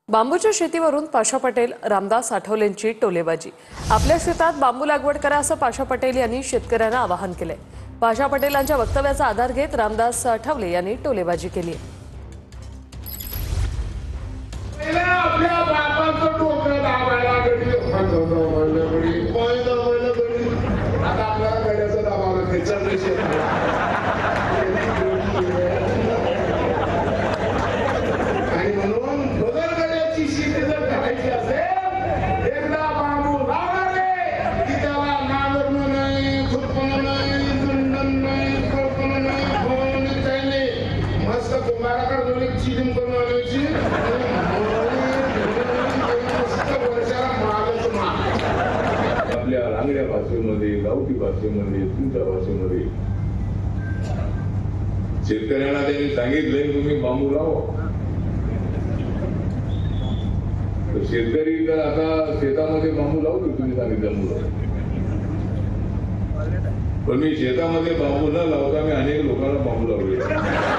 बांबूच्या शेतीवरून पाशा पटेल रामदास आठवलेंची टोलेबाजी। आपल्या शेतात बांबू लागवड करा असं पाशा पटेल यांनी शेतकऱ्यांना आवाहन केलंय। पाशा पटेलांच्या वक्तव्याचा आधार घेत रामदास आठवले यांनी टोलेबाजी केली आहे। आपल्या रांगड्या भाषेमध्ये, गावठी भाषेमध्ये, तुमच्या भाषेमध्ये शेतकऱ्यांना त्यांनी सांगितलंय तुम्ही बांबू लावा। तर शेतकरी तर आता शेतामध्ये बांबू लावतो तुम्ही सांगितल्यामुळं, पण मी शेतामध्ये बांबू न लावता मी अनेक लोकांना बांबू लावले।